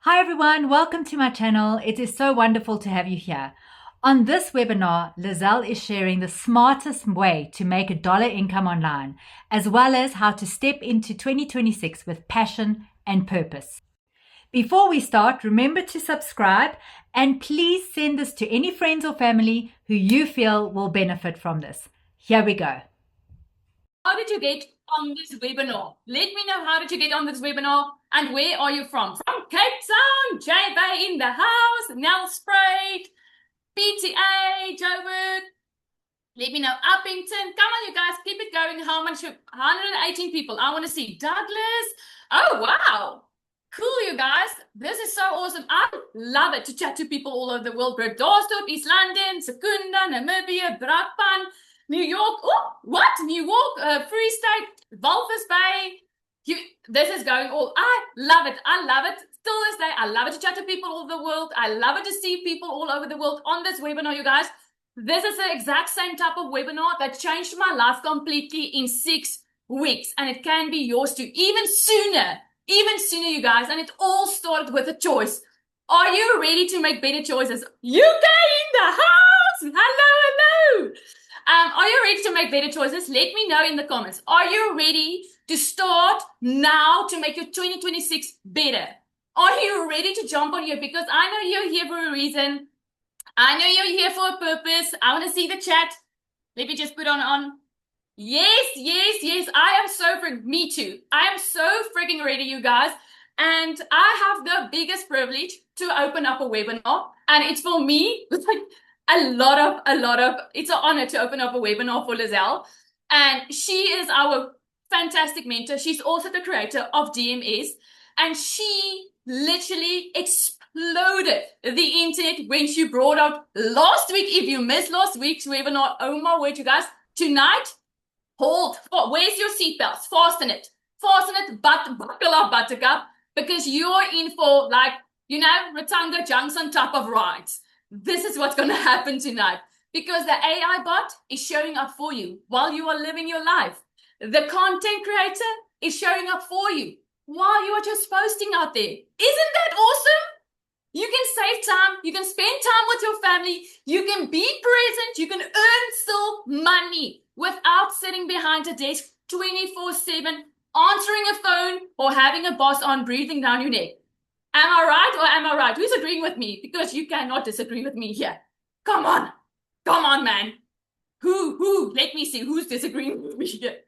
Hi everyone, welcome to my channel. It is so wonderful to have you here. On this webinar, Lizelle is sharing the smartest way to make a dollar income online, as well as how to step into 2026 with passion and purpose. Before we start, remember to subscribe and please send this to any friends or family who you feel will benefit from this. Here we go. How did you get on this webinar? Let me know, how did you get on this webinar and where are you from? From Cape Town, J-Bay in the house, Nelspruit, PTA, Joburg. Let me know, Uppington. Come on, you guys, keep it going. How much? 118 people. I want to see Douglas. Oh, wow. Cool, you guys. This is so awesome. I love it to chat to people all over the world. Bredasdorp, East London, Secunda, Namibia, Brakpan, New York. Oh, what? New York, Free State, Walvis Bay. This is going all. I love it. I love it. Still this day, I love it to chat to people all over the world. I love it to see people all over the world on this webinar, you guys. This is the exact same type of webinar that changed my life completely in 6 weeks. And it can be yours too. Even sooner, you guys. And it all started with a choice. Are you ready to make better choices? UK in the house. Hello. Are you ready to make better choices? Let me know in the comments. Are you ready to start now to make your 2026 better? Are you ready to jump on here? Because I know you're here for a reason. I know you're here for a purpose. I want to see the chat. Let me just put on. Yes. I am so me too. I am so freaking ready, you guys. And I have the biggest privilege to open up a webinar. And it's for me. It's like a lot of, it's an honor to open up a webinar for Lizelle. And she is our fantastic mentor. She's also the creator of DMS. And she literally exploded the internet when she brought out last week. If you missed last week's webinar, oh my word, you guys, tonight, hold. Where's your seatbelts? Fasten it, buckle up, buttercup, because you're in for, like, Ratanga Junction type of rides. This is what's going to happen tonight, because the AI bot is showing up for you while you are living your life. The content creator is showing up for you while you are just posting out there. Isn't that awesome? You can save time. You can spend time with your family. You can be present. You can earn still money without sitting behind a desk 24/7, answering a phone or having a boss on breathing down your neck. Am I right or am I right? Who's agreeing with me? Because you cannot disagree with me here. Come on, man. Who? Let me see who's disagreeing with me here.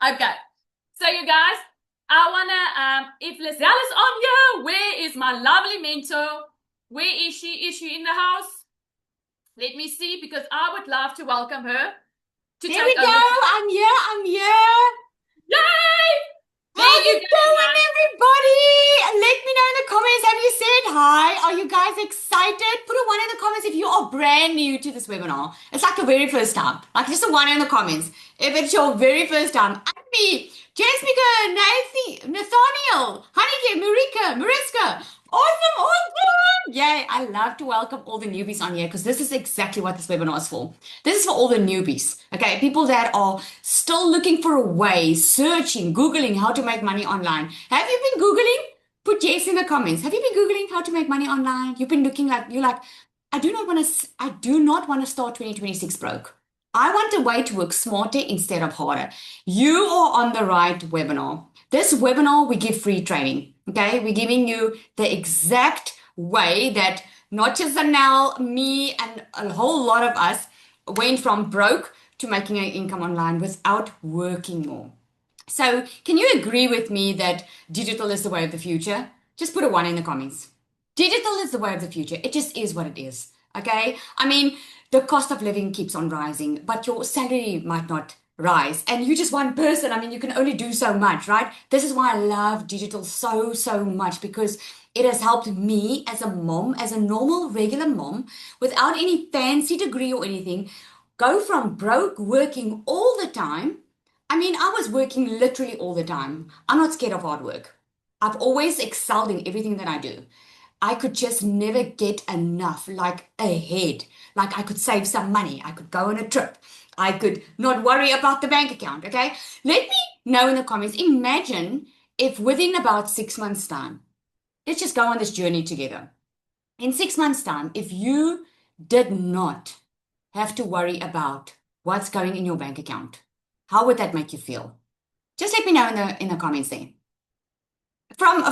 Okay. So you guys, I wanna, if Lizelle is on here, where is my lovely mentor? Where is she? Is she in the house? Let me see, because I would love to welcome her. There we go. I'm here. Yay! How you doing, everybody? Let me know in the comments. Have you said hi? Are you guys excited? Put a 1 in the comments if you are brand new to this webinar. It's like the very first time. Like, just a 1 in the comments if it's your very first time. And me, Jessica, Nathaniel, Honeycare, Marika, Mariska. Awesome. Yay. I love to welcome all the newbies on here, because this is exactly what this webinar is for. This is for all the newbies, okay? People that are still looking for a way, searching, Googling how to make money online. Have you been Googling? Put yes in the comments. Have you been Googling how to make money online? You've been looking like, you're like, I do not want to start 2026 broke. I want a way to work smarter instead of harder. You are on the right webinar. This webinar, we give free training, okay? We're giving you the exact way that not just Anel, me, and a whole lot of us went from broke to making an income online without working more. So can you agree with me that digital is the way of the future? Just put a 1 in the comments. Digital is the way of the future. It just is what it is, okay? I mean, the cost of living keeps on rising, but your salary might not rise. And you're just one person. I mean, you can only do so much, right? This is why I love digital so much, because it has helped me as a mom, as a normal, regular mom, without any fancy degree or anything, go from broke, working all the time. I mean, I was working literally all the time. I'm not scared of hard work. I've always excelled in everything that I do. I could just never get enough, like ahead. Like, I could save some money. I could go on a trip. I could not worry about the bank account, okay? Let me know in the comments. Imagine if within about 6 months' time, let's just go on this journey together. In 6 months' time, if you did not have to worry about what's going in your bank account, how would that make you feel? Just let me know in the comments there. From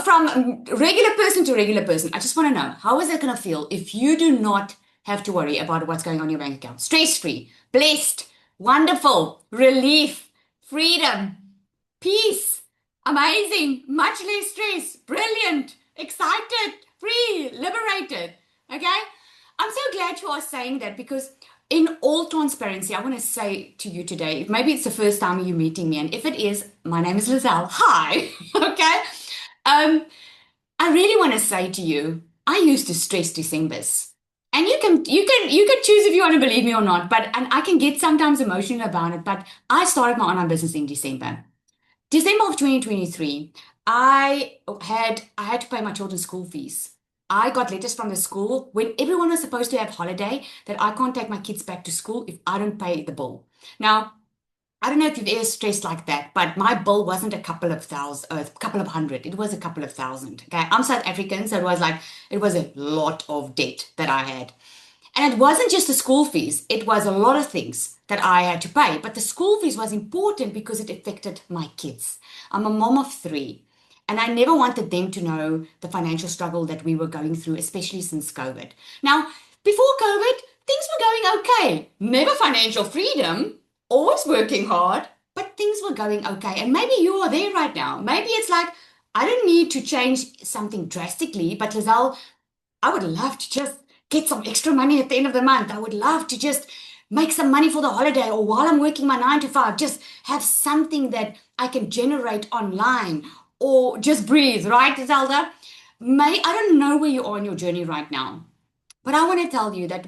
regular person to regular person, I just want to know, how is that going to feel if you do not have to worry about what's going on in your bank account? Stress-free, blessed, wonderful, relief, freedom, peace, amazing, much less stress, brilliant, excited, free, liberated. Okay? I'm so glad you are saying that, because in all transparency, I want to say to you today, maybe it's the first time you're meeting me, and if it is, my name is Lizelle. Hi. Okay? I really want to say to you, I used to stress Decembers. And you can choose if you want to believe me or not, and I can get sometimes emotional about it, but I started my online business in December. December of 2023, I had to pay my children's school fees. I got letters from the school when everyone was supposed to have holiday that I can't take my kids back to school if I don't pay the bill. Now, I don't know if you've ever stressed like that, but my bill wasn't a couple of thousand, a couple of hundred. It was a couple of thousand. Okay, I'm South African, so it was a lot of debt that I had. And it wasn't just the school fees, it was a lot of things that I had to pay. But the school fees was important because it affected my kids. I'm a mom of three, and I never wanted them to know the financial struggle that we were going through, especially since COVID. Now, before COVID, things were going okay. Never financial freedom, always working hard, but things were going okay. And maybe you are there right now. Maybe it's like, I don't need to change something drastically, but Lizelle, I would love to just get some extra money at the end of the month. I would love to just make some money for the holiday, or while I'm working my 9 to 5, just have something that I can generate online, or just breathe, right, Zelda? I don't know where you are in your journey right now, but I want to tell you that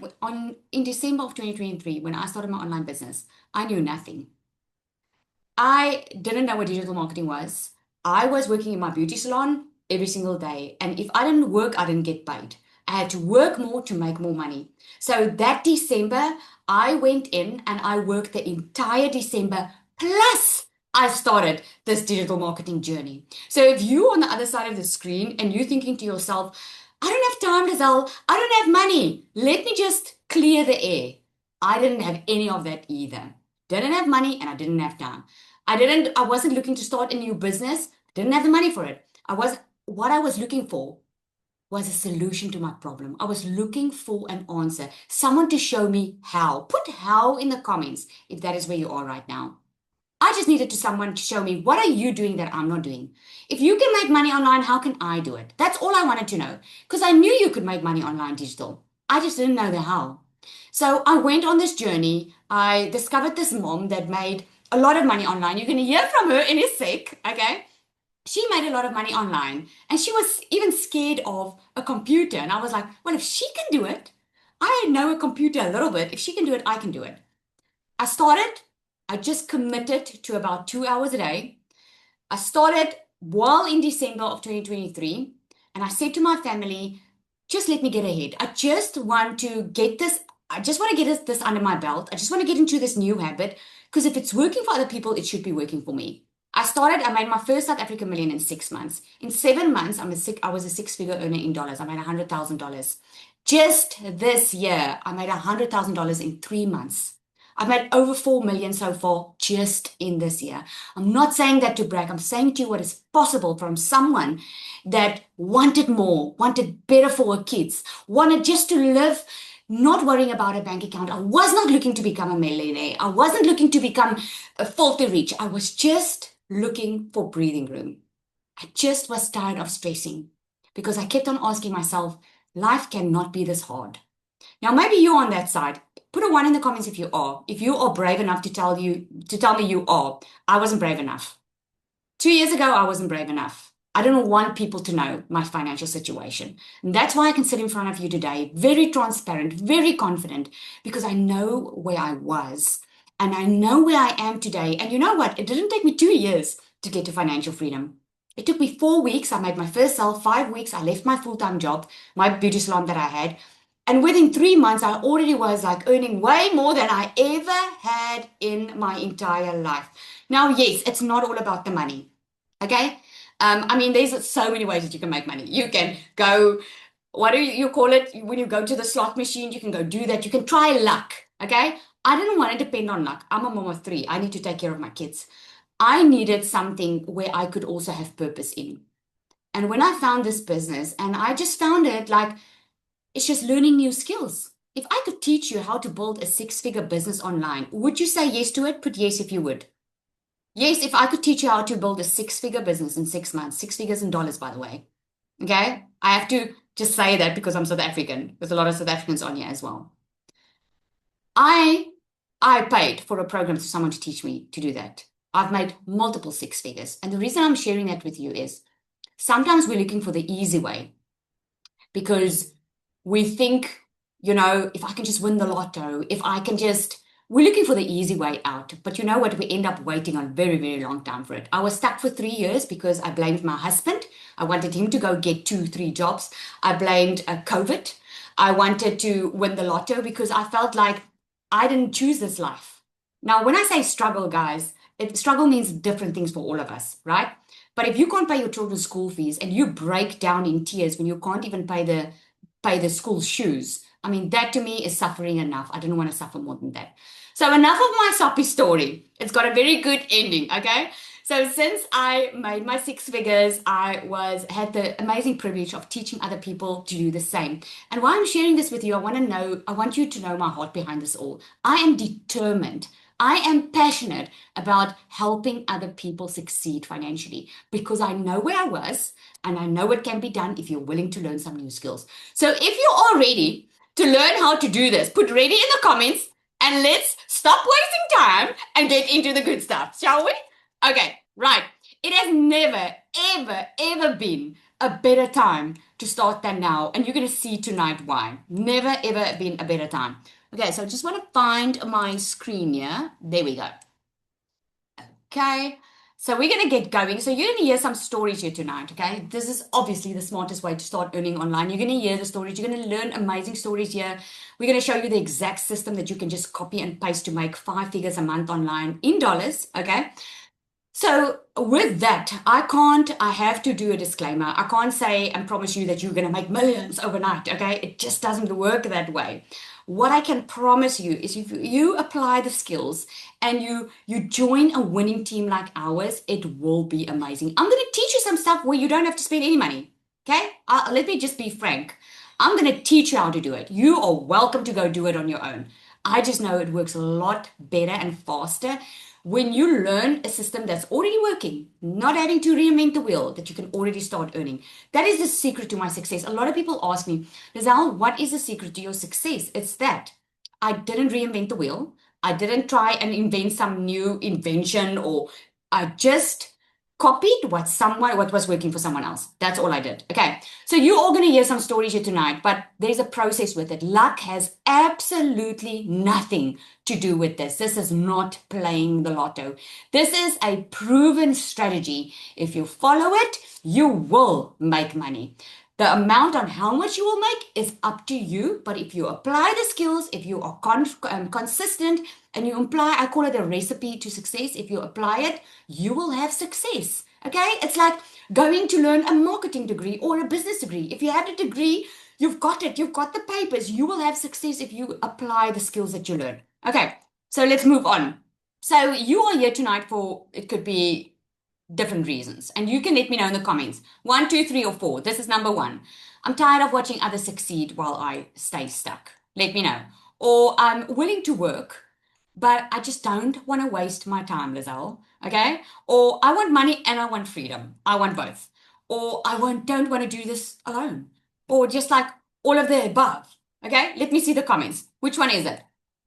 in December of 2023, when I started my online business, I knew nothing. I didn't know what digital marketing was. I was working in my beauty salon every single day, and if I didn't work, I didn't get paid. I had to work more to make more money. So that December, I went in and I worked the entire December, plus I started this digital marketing journey. So if you're on the other side of the screen and you're thinking to yourself, I don't have time, Lizelle, I don't have money, let me just clear the air. I didn't have any of that either. Didn't have money and I didn't have time. I wasn't looking to start a new business, didn't have the money for it. What I was looking for was a solution to my problem. I was looking for an answer, someone to show me how. Put how in the comments if that is where you are right now. I just needed someone to show me, what are you doing that I'm not doing? If you can make money online, how can I do it? That's all I wanted to know, because I knew you could make money online digital. I just didn't know the how. So I went on this journey. I discovered this mom that made a lot of money online. You're going to hear from her in a sec, okay? She made a lot of money online, and she was even scared of a computer. And I was like, well, if she can do it, I know a computer a little bit. If she can do it, I can do it. I just committed to about 2 hours a day. I started while in December of 2023, and I said to my family, just let me get ahead. I just want to get this under my belt. I just want to get into this new habit, because if it's working for other people, it should be working for me. I made my first South African million in 6 months. In 7 months, I was a six-figure earner in dollars. I made $100,000. Just this year, I made $100,000 in 3 months. I've made over 4 million so far just in this year. I'm not saying that to brag. I'm saying to you what is possible from someone that wanted more, wanted better for her kids, wanted just to live, not worrying about a bank account. I was not looking to become a millionaire. I wasn't looking to become a filthy rich. I was just looking for breathing room. I just was tired of stressing, because I kept on asking myself, life cannot be this hard. Now, maybe you're on that side. Put a 1 in the comments if you are. If you are brave enough to tell me you are. I wasn't brave enough. 2 years ago, I wasn't brave enough. I didn't want people to know my financial situation. And that's why I can sit in front of you today, very transparent, very confident, because I know where I was and I know where I am today. And you know what? It didn't take me 2 years to get to financial freedom. It took me 4 weeks. I made my first sale. 5 weeks, I left my full-time job, my beauty salon that I had. And within 3 months, I already was like earning way more than I ever had in my entire life. Now, yes, it's not all about the money. Okay? I mean, there's so many ways that you can make money. You can go, what do you call it? When you go to the slot machine, you can go do that. You can try luck, okay? I didn't want to depend on luck. I'm a mom of three. I need to take care of my kids. I needed something where I could also have purpose in. And when I found this business, and I just found it like it's just learning new skills. If I could teach you how to build a six-figure business online, would you say yes to it? Put yes if you would. Yes, if I could teach you how to build a six-figure business in 6 months, six figures in dollars, by the way. Okay? I have to just say that because I'm South African. There's a lot of South Africans on here as well. I paid for a program for someone to teach me to do that. I've made multiple six figures. And the reason I'm sharing that with you is sometimes we're looking for the easy way because we think, if I can just win the lotto, if I can just, we're looking for the easy way out. But you know what? We end up waiting a very, very long time for it. I was stuck for 3 years because I blamed my husband. I wanted him to go get 2-3 jobs. I blamed COVID. I wanted to win the lotto because I felt like I didn't choose this life. Now, when I say struggle, guys, struggle means different things for all of us, right? But if you can't pay your children's school fees and you break down in tears when you can't even pay the school shoes, I mean, that to me is suffering enough. I didn't want to suffer more than that. So enough of my soppy story. It's got a very good ending, okay? So since I made my six figures, I had the amazing privilege of teaching other people to do the same. And why I'm sharing this with you, I want you to know my heart behind this all. I am determined. I am passionate about helping other people succeed financially because I know where I was and I know what can be done if you're willing to learn some new skills. So if you are ready to learn how to do this, put ready in the comments and let's stop wasting time and get into the good stuff, shall we? Okay, right. It has never, ever, ever been a better time to start than now. And you're going to see tonight why. Never, ever been a better time. Okay, so I just want to find my screen here. There we go. Okay, so we're going to get going. So you're going to hear some stories here tonight, okay? This is obviously the smartest way to start earning online. You're going to hear the stories. You're going to learn amazing stories here. We're going to show you the exact system that you can just copy and paste to make 5 figures a month online in dollars, okay? So with that, I have to do a disclaimer. I can't say and promise you that you're going to make millions overnight, okay? It just doesn't work that way. What I can promise you is if you apply the skills and you join a winning team like ours, it will be amazing. I'm going to teach you some stuff where you don't have to spend any money, okay? Let me just be frank. I'm going to teach you how to do it. You are welcome to go do it on your own. I just know it works a lot better and faster when you learn a system that's already working, not having to reinvent the wheel, that you can already start earning. That is the secret to my success. A lot of people ask me, Lizelle, what is the secret to your success? It's that I didn't reinvent the wheel. I didn't try and invent some new invention, or I just copied what was working for someone else. That's all I did. Okay. So you're all going to hear some stories here tonight, but there's a process with it. Luck has absolutely nothing to do with this. This is not playing the lotto. This is a proven strategy. If you follow it, you will make money. The amount on how much you will make is up to you. But if you apply the skills, if you are consistent and you apply, I call it a recipe to success. If you apply it, you will have success. Okay? It's like going to learn a marketing degree or a business degree. If you have a degree, you've got it. You've got the papers. You will have success if you apply the skills that you learn. Okay, so let's move on. So you are here tonight for, it could be different reasons. And you can let me know in the comments. 1, 2, 3, or 4. This is number 1. I'm tired of watching others succeed while I stay stuck. Let me know. Or I'm willing to work, but I just don't want to waste my time, Lizelle. Okay? Or I want money and I want freedom. I want both. Or I don't want to do this alone. Or just like all of the above. Okay? Let me see the comments. Which one is it?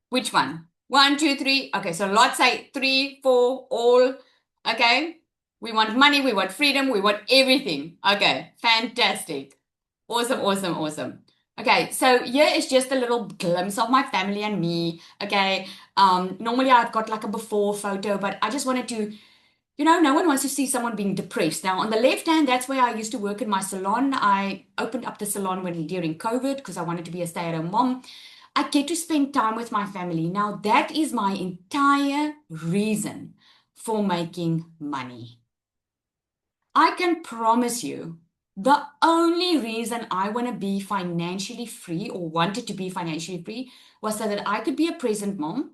Which one? 1, 2, 3. Okay, so lots say 3, 4, all. Okay? We want money, we want freedom, we want everything. Okay, fantastic. Awesome, awesome, awesome. Okay, so here is just a little glimpse of my family and me. Okay, normally I've got like a before photo, but I just wanted to, no one wants to see someone being depressed. Now, on the left hand, that's where I used to work in my salon. I opened up the salon during COVID because I wanted to be a stay-at-home mom. I get to spend time with my family. Now, that is my entire reason for making money. I can promise you, the only reason I want to be financially free or wanted to be financially free was so that I could be a present mom,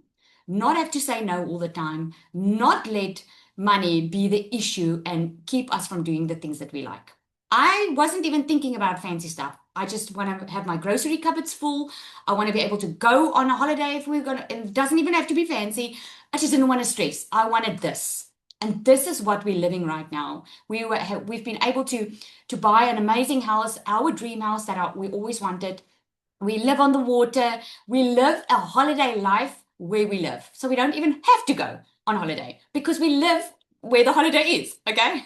not have to say no all the time, not let money be the issue and keep us from doing the things that we like. I wasn't even thinking about fancy stuff. I just want to have my grocery cupboards full. I want to be able to go on a holiday if we're gonna, it doesn't even have to be fancy. I just didn't want to stress. I wanted this. And this is what we're living right now. We've been able to buy an amazing house, our dream house that we always wanted. We live on the water. We live a holiday life where we live. So we don't even have to go on holiday because we live where the holiday is, okay?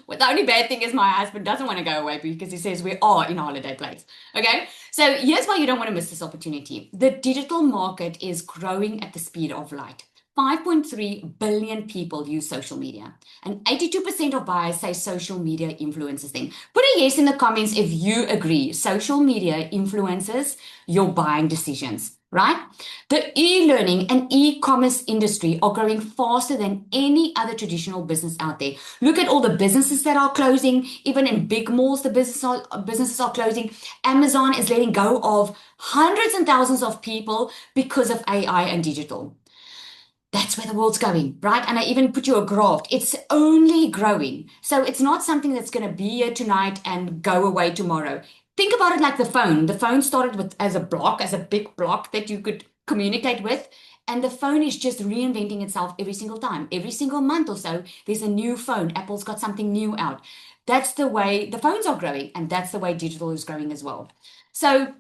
Well, the only bad thing is my husband doesn't want to go away because he says we are in a holiday place, okay? So here's why you don't want to miss this opportunity. The digital market is growing at the speed of light. 5.3 billion people use social media, and 82% of buyers say social media influences them. Put a yes in the comments if you agree social media influences your buying decisions, right? The e-learning and e-commerce industry are growing faster than any other traditional business out there. Look at all the businesses that are closing. Even in big malls, the businesses are closing. Amazon is letting go of hundreds and thousands of people because of AI and digital. That's where the world's going, right? And I even put you a graph. It's only growing. So it's not something that's going to be here tonight and go away tomorrow. Think about it like the phone. The phone started as a big block that you could communicate with. And the phone is just reinventing itself every single time. Every single month or so, there's a new phone. Apple's got something new out. That's the way the phones are growing. And that's the way digital is growing as well. So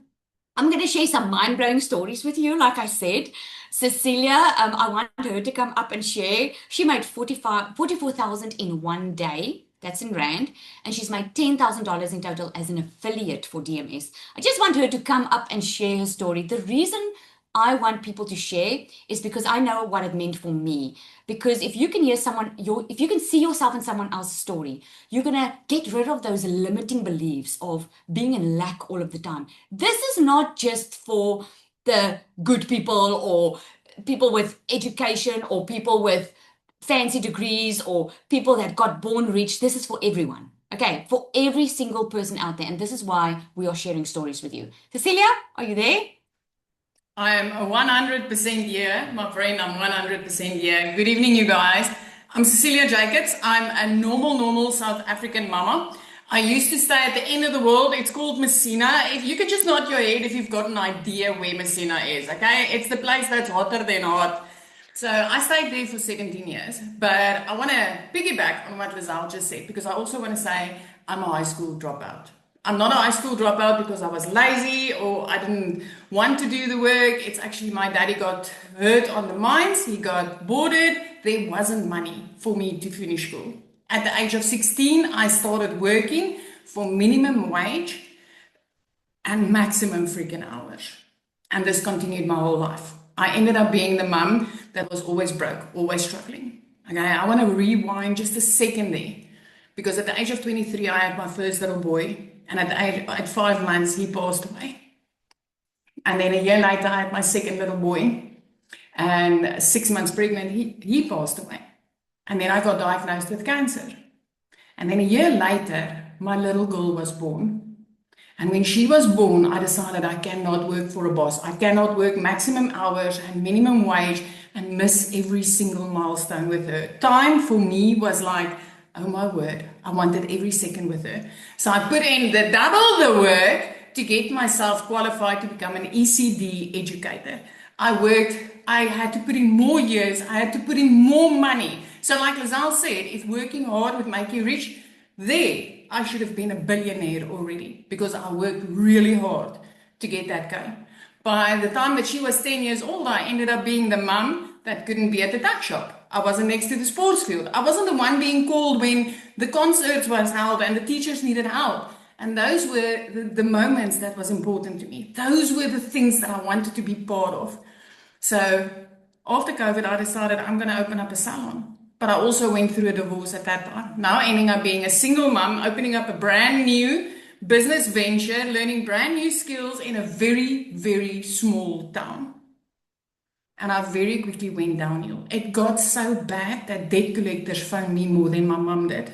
I'm going to share some mind-blowing stories with you. Like I said, Cecilia, I want her to come up and share. She made 44,000 in one day. That's in Rand. And she's made $10,000 in total as an affiliate for DMS. I just want her to come up and share her story. The reason I want people to share is because I know what it meant for me. Because if you can hear if you can see yourself in someone else's story, you're going to get rid of those limiting beliefs of being in lack all of the time. This is not just for the good people or people with education or people with fancy degrees or people that got born rich. This is for everyone. Okay, for every single person out there. And this is why we are sharing stories with you. Cecilia, are you there? I am 100% here, my friend. I'm 100% here. Good evening, you guys. I'm Cecilia Jacobs. I'm a normal South African mama. I used to stay at the end of the world. It's called Messina. If you could just nod your head if you've got an idea where Messina is, okay? It's the place that's hotter than hot. So I stayed there for 17 years. But I want to piggyback on what Lizelle just said because I also want to say I'm a high school dropout. I'm not a high school dropout because I was lazy or I didn't want to do the work. It's actually my daddy got hurt on the mines. He got boarded. There wasn't money for me to finish school. At the age of 16, I started working for minimum wage and maximum freaking hours. And this continued my whole life. I ended up being the mum that was always broke, always struggling. Okay, I want to rewind just a second there. Because at the age of 23, I had my first little boy. And at 5 months, he passed away. And then a year later, I had my second little boy. And 6 months pregnant, he passed away. And then I got diagnosed with cancer. And then a year later, my little girl was born. And when she was born, I decided I cannot work for a boss. I cannot work maximum hours and minimum wage and miss every single milestone with her. Time for me was like, oh my word, I wanted every second with her. So I put in double the work to get myself qualified to become an ECD educator. I had to put in more years, I had to put in more money. So like Lizelle said, if working hard would make you rich, I should have been a billionaire already because I worked really hard to get that going. By the time that she was 10 years old, I ended up being the mum that couldn't be at the tuck shop. I wasn't next to the sports field. I wasn't the one being called when the concerts was held and the teachers needed help. And those were the moments that was important to me. Those were the things that I wanted to be part of. So after COVID, I decided I'm going to open up a salon. But I also went through a divorce at that time. Now ending up being a single mom, opening up a brand new business venture, learning brand new skills in a very, very small town. And I very quickly went downhill. It got so bad that debt collectors phoned me more than my mom did.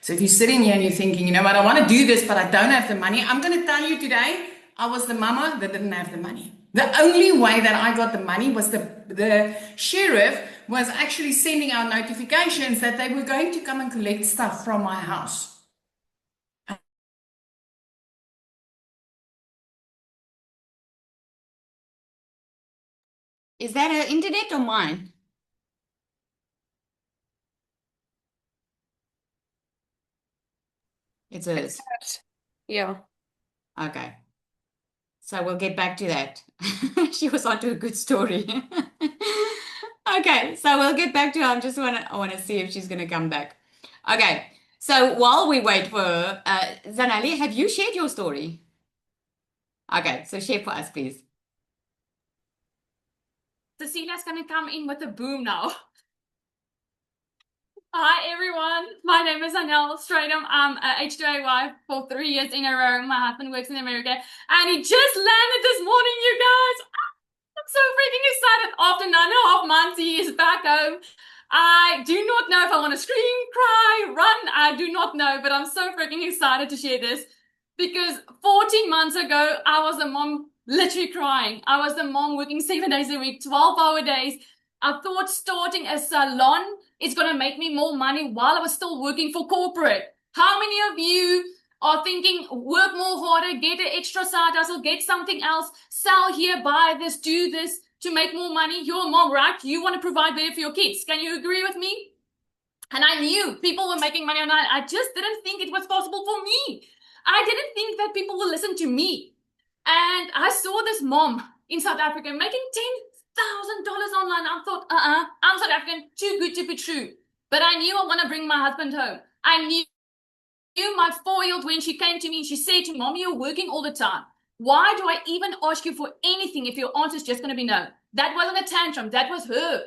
So if you're sitting here and you're thinking, you know what, I want to do this, but I don't have the money, I'm going to tell you today, I was the mama that didn't have the money. The only way that I got the money was the sheriff was actually sending out notifications that they were going to come and collect stuff from my house. Is that an internet or mine? It's hers. Yeah. Okay. So we'll get back to that. She was onto a good story. Okay, so we'll get back to her. I want to see if she's gonna come back. Okay, so while we wait for her, Zanali, have you shared your story? Okay, so share for us, please. Cecilia's going to come in with a boom now. Hi everyone, my name is Anel Stradom. I'm a H2A wife for 3 years in a row. My husband works in America and he just landed this morning, you guys. I'm so freaking excited. After 9.5 months, he is back home. I do not know if I want to scream, cry, run. I do not know, but I'm so freaking excited to share this because 14 months ago, I was a mom literally crying. I was the mom working 7 days a week, 12-hour days. I thought starting a salon is going to make me more money while I was still working for corporate. How many of you are thinking, work more harder, get an extra side hustle, get something else, sell here, buy this, do this to make more money? You're a mom, right? You want to provide better for your kids. Can you agree with me? And I knew people were making money online. I just didn't think it was possible for me. I didn't think that people would listen to me. And I saw this mom in South Africa making $10,000 online. I thought, I'm South African, too good to be true. But I knew I want to bring my husband home. I knew my 4-year-old, when she came to me, she said to Mommy, you're working all the time. Why do I even ask you for anything if your answer is just going to be no? That wasn't a tantrum. That was her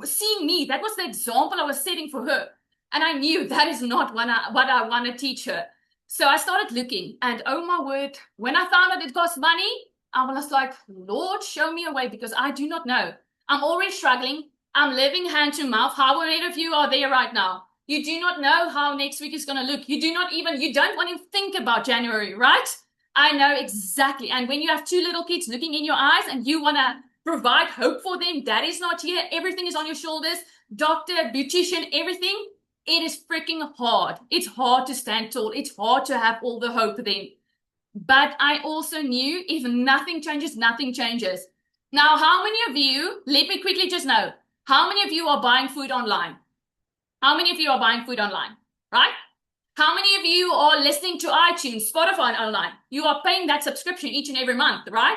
seeing me. That was the example I was setting for her. And I knew that is not what I want to teach her. So I started looking, and oh my word, when I found out it cost money, I was like, Lord, show me a way, because I do not know. I'm already struggling. I'm living hand to mouth. How many of you are there right now? You do not know how next week is going to look. You don't want to think about January, right? I know exactly. And when you have 2 little kids looking in your eyes and you want to provide hope for them, that is not here. Everything is on your shoulders. Doctor, beautician, everything. It is freaking hard. It's hard to stand tall. It's hard to have all the hope then. But I also knew if nothing changes, nothing changes. Now, how many of you, let me quickly just know, how many of you are buying food online? How many of you are buying food online, right? How many of you are listening to iTunes, Spotify online? You are paying that subscription each and every month, right?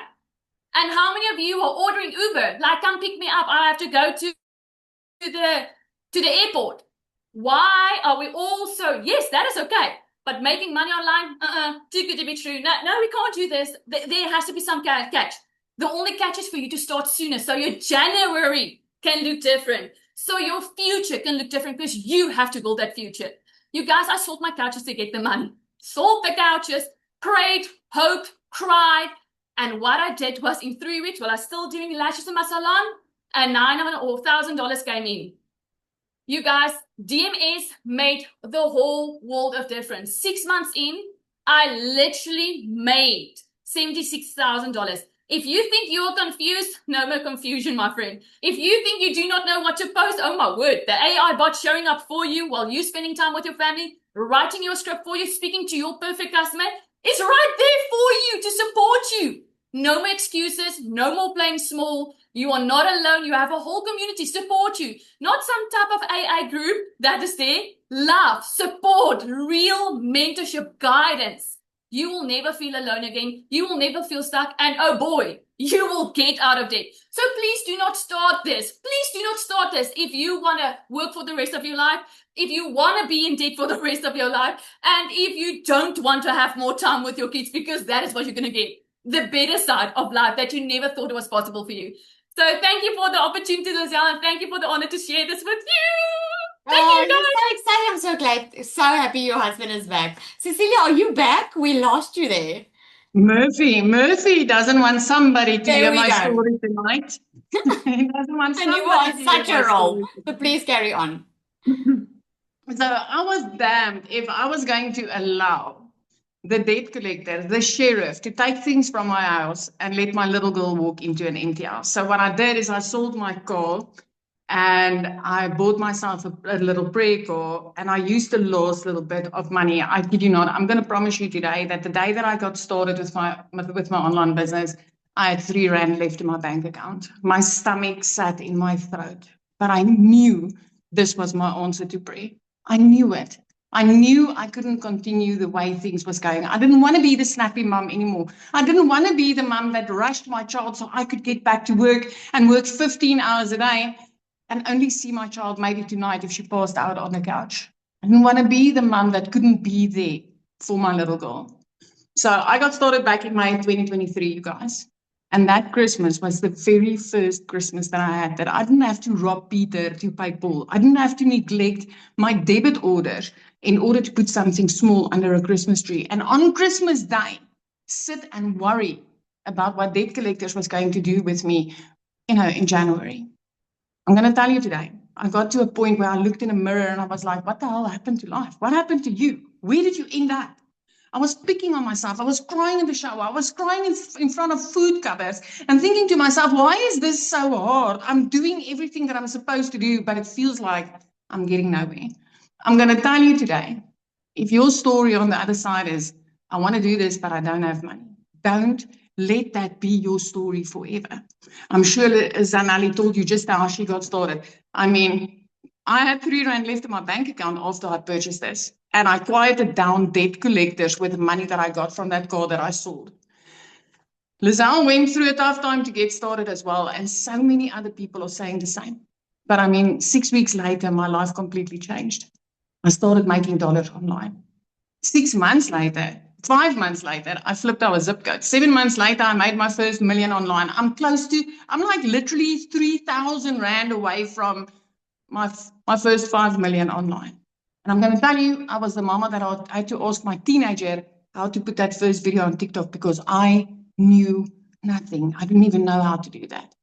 And how many of you are ordering Uber? Like, come pick me up. I have to go to the airport. Why are we all so, yes, that is okay. But making money online, too good to be true. No, we can't do this. There has to be some catch. The only catch is for you to start sooner, so your January can look different. So your future can look different, because you have to build that future. You guys, I sold my couches to get the money. Sold the couches, prayed, hoped, cried. And what I did was, in 3 weeks, while I was still doing lashes in my salon, and $1,000 came in. You guys, DMS made the whole world of difference. 6 months in, I literally made $76,000. If you think you're confused, no more confusion, my friend. If you think you do not know what to post, oh my word, the AI bot showing up for you while you're spending time with your family, writing your script for you, speaking to your perfect customer, is right there for you to support you. No more excuses, no more playing small. You are not alone. You have a whole community support you. Not some type of AI group that is there. Love, support, real mentorship, guidance. You will never feel alone again. You will never feel stuck. And oh boy, you will get out of debt. So please do not start this. Please do not start this if you want to work for the rest of your life, if you want to be in debt for the rest of your life, and if you don't want to have more time with your kids, because that is what you're going to get. The better side of life that you never thought was possible for you. So thank you for the opportunity, Lizelle, and thank you for the honor to share this with you. Thank you, guys. You're so excited. I'm so glad. So happy your husband is back. Cecilia, are you back? We lost you there. Murphy doesn't want somebody to There hear we my go. story tonight. He doesn't want And you somebody are to hear such my a role. story. So please carry on. So I was damned if I was going to allow the debt collector, the sheriff, to take things from my house and let my little girl walk into an empty house. So what I did is I sold my car and I bought myself a little prayer car, and I used the last little bit of money. I kid you not. I'm going to promise you today that the day that I got started with my online business, I had R3 left in my bank account. My stomach sat in my throat, but I knew this was my answer to prayer. I knew it. I knew I couldn't continue the way things was going. I didn't want to be the snappy mum anymore. I didn't want to be the mum that rushed my child so I could get back to work and work 15 hours a day and only see my child maybe tonight if she passed out on the couch. I didn't want to be the mum that couldn't be there for my little girl. So I got started back in May 2023, you guys. And that Christmas was the very first Christmas that I had that I didn't have to rob Peter to pay Paul. I didn't have to neglect my debit order in order to put something small under a Christmas tree. And on Christmas Day, sit and worry about what debt collectors was going to do with me, in January. I'm going to tell you today, I got to a point where I looked in a mirror and I was like, what the hell happened to life? What happened to you? Where did you end up? I was picking on myself. I was crying in the shower. I was crying in front of food cupboards and thinking to myself, why is this so hard? I'm doing everything that I'm supposed to do, but it feels like I'm getting nowhere. I'm going to tell you today, if your story on the other side is, I want to do this, but I don't have money, don't let that be your story forever. I'm sure Zanali told you just how she got started. I mean, I had R3 left in my bank account after I purchased this. And I quieted down debt collectors with the money that I got from that car that I sold. Lizelle went through a tough time to get started as well. And so many other people are saying the same. But I mean, 6 weeks later, my life completely changed. I started making dollars online. 6 months later, 5 months later, I flipped our zip code. 7 months later, I made my first million online. I'm like literally 3,000 Rand away from my first 5 million online. And I'm going to tell you, I was the mama that I had to ask my teenager how to put that first video on TikTok because I knew nothing. I didn't even know how to do that.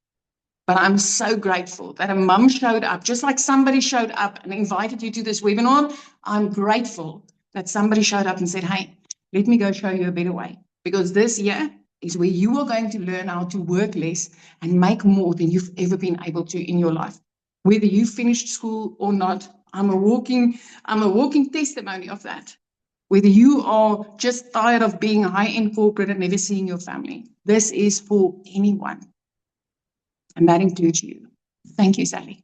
But I'm so grateful that a mum showed up, just like somebody showed up and invited you to this webinar. I'm grateful that somebody showed up and said, hey, let me go show you a better way. Because this year is where you are going to learn how to work less and make more than you've ever been able to in your life. Whether you finished school or not, I'm a walking testimony of that. Whether you are just tired of being high-end corporate and never seeing your family, this is for anyone. And that includes you. Thank you, Sally.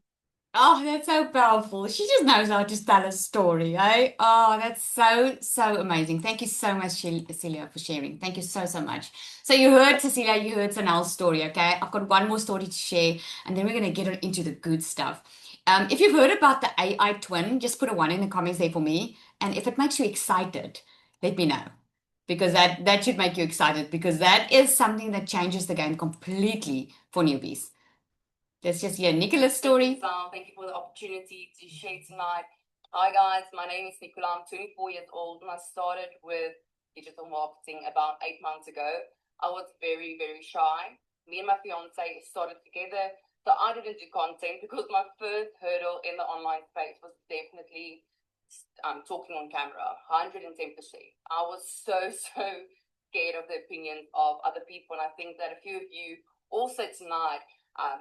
Oh, that's so powerful. She just knows how to tell a story, eh? Oh, that's so, so amazing. Thank you so much, Cecilia, for sharing. Thank you so, so much. So you heard Cecilia, you heard Sanel's story, okay? I've got one more story to share, and then we're going to get into the good stuff. If you've heard about the AI twin, just put a 1 in the comments there for me. And if it makes you excited, let me know. Because that should make you excited, because that is something that changes the game completely for newbies. Let's just hear Nicola's story. Thank you for the opportunity to share tonight. Hi guys, my name is Nicola. I'm 24 years old and I started with digital marketing about 8 months ago. I was very, very shy. Me and my fiance started together. So I didn't do content because my first hurdle in the online space was definitely talking on camera, 110%. I was so scared of the opinions of other people. And I think that a few of you also tonight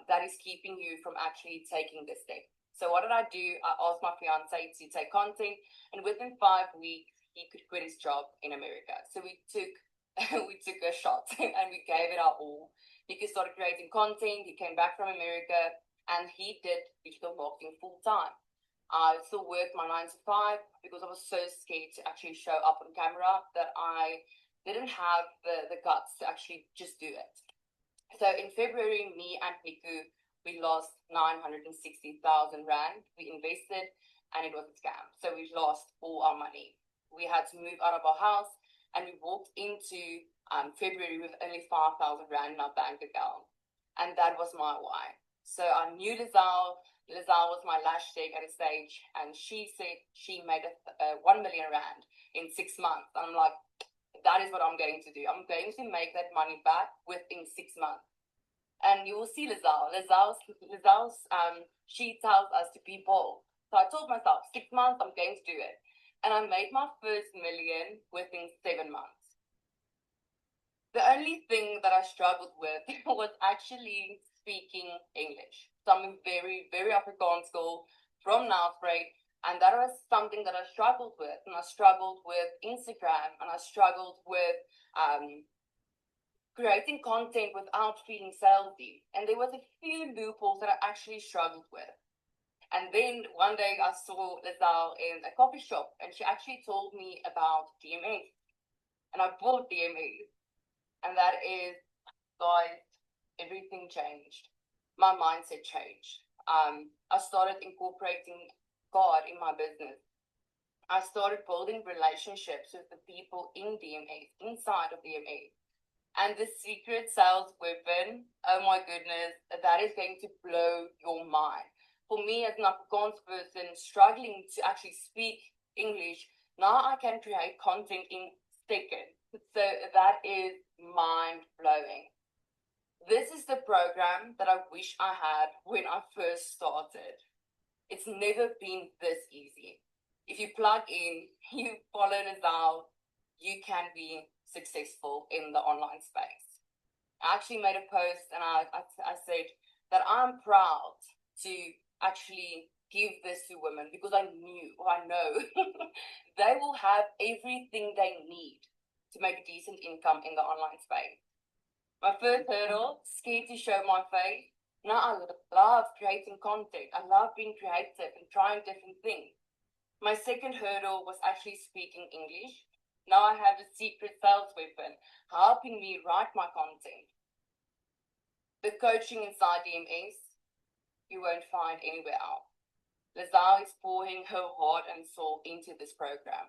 that is keeping you from actually taking this step. So what did I do? I asked my fiance to take content, and within 5 weeks, he could quit his job in America. So we took a shot and we gave it our all. He started creating content. He came back from America and he did digital marketing full time. I still worked my 9 to 5 because I was so scared to actually show up on camera that I didn't have the guts to actually just do it. So in February, me and Niku, we lost 960,000 Rand. We invested and it was a scam. So we lost all our money. We had to move out of our house and we walked into February with only 5,000 Rand in our bank account. And that was my why. So I knew Lizelle. Lizelle was my lash tech at a stage and she said she made 1 million Rand in 6 months. And I'm like, that is what I'm going to do. I'm going to make that money back within 6 months. And you will see Lizelle. Lizelle's she tells us to be bold. So I told myself, 6 months, I'm going to do it. And I made my first million within 7 months. The only thing that I struggled with was actually speaking English. So I'm in very, very Afrikaans school from Nelspruit, and that was something that I struggled with. And I struggled with Instagram, and I struggled with creating content without feeling salesy. And there was a few loopholes that I actually struggled with. And then one day I saw Lizelle in a coffee shop, and she actually told me about DMA. And I bought DMA. And that is, guys, everything changed. My mindset changed. I started incorporating God in my business. I started building relationships with the people in DMA, inside of DMA. And the secret sales weapon, oh my goodness, that is going to blow your mind. For me as an Afrikaans person struggling to actually speak English, now I can create content in seconds. So that is mind blowing. This is the program that I wish I had when I first started. It's never been this easy. If you plug in, you follow Lizelle, you can be successful in the online space. I actually made a post and I said that I'm proud to actually give this to women because I know they will have everything they need to make a decent income in the online space. My first hurdle, scared to show my face. Now I love creating content. I love being creative and trying different things. My second hurdle was actually speaking English. Now I have a secret sales weapon helping me write my content. The coaching inside DMS, you won't find anywhere else. Lizelle is pouring her heart and soul into this program,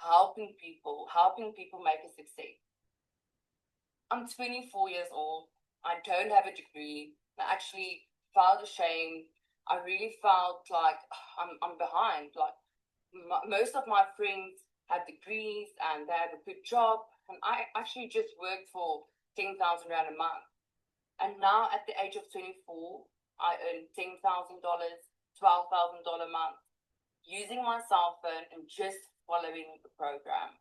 helping people make a success. I'm 24 years old. I don't have a degree. I actually felt ashamed. I really felt like I'm behind. Like most of my friends had degrees and they had a good job, and I actually just worked for 10,000 Rand a month. And now at the age of 24, I earn $10,000, $12,000 a month using my cell phone and just following the program.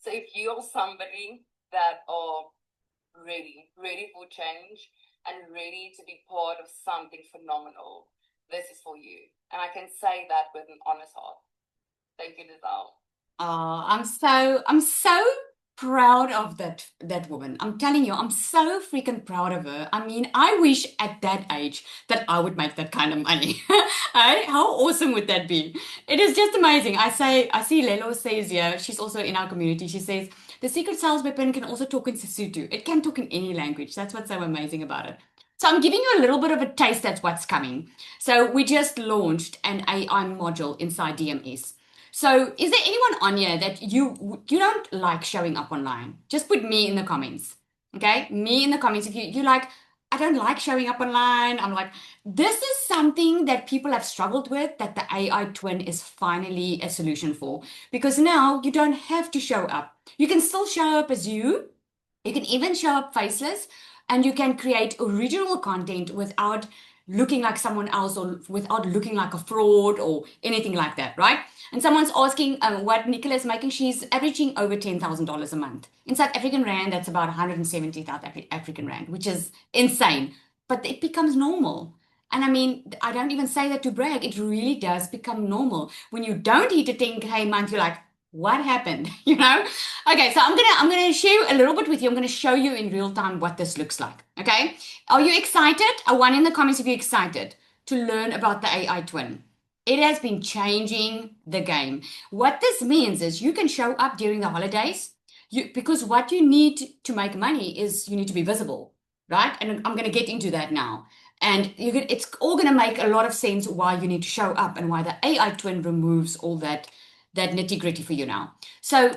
So if you are somebody that are ready for change and ready to be part of something phenomenal, this is for you. And I can say that with an honest heart. Thank you, Lizelle. Oh, I'm so proud of that woman. I'm telling you, I'm so freaking proud of her. I mean, I wish at that age that I would make that kind of money. Hey, how awesome would that be? It is just amazing. I see Lelo says here, she's also in our community. She says the secret sales weapon can also talk in Sesotho. It can talk in any language. That's what's so amazing about it. So I'm giving you a little bit of a taste of what's coming. So we just launched an AI module inside DMS. So is there anyone on here that you don't like showing up online? Just put me in the comments. Okay? Me in the comments. If you like, I don't like showing up online. I'm like, this is something that people have struggled with, that the AI twin is finally a solution for. Because now you don't have to show up. You can still show up as you. You can even show up faceless, and you can create original content without looking like someone else or without looking like a fraud or anything like that, right? And someone's asking what Nicola is making. She's averaging over $10,000 a month. In South African Rand, that's about 170 South African Rand, which is insane. But it becomes normal. And I mean, I don't even say that to brag. It really does become normal. When you don't hit a 10K a month, you're like, what happened? You know? Okay, so I'm gonna share a little bit with you. I'm gonna show you in real time what this looks like. Okay? Are you excited? A one in the comments if you're excited to learn about the AI twin. It has been changing the game. What this means is you can show up during the holidays. Because what you need to make money is you need to be visible, right? And I'm gonna get into that now. And it's all gonna make a lot of sense why you need to show up and why the AI twin removes all that nitty-gritty for you now. So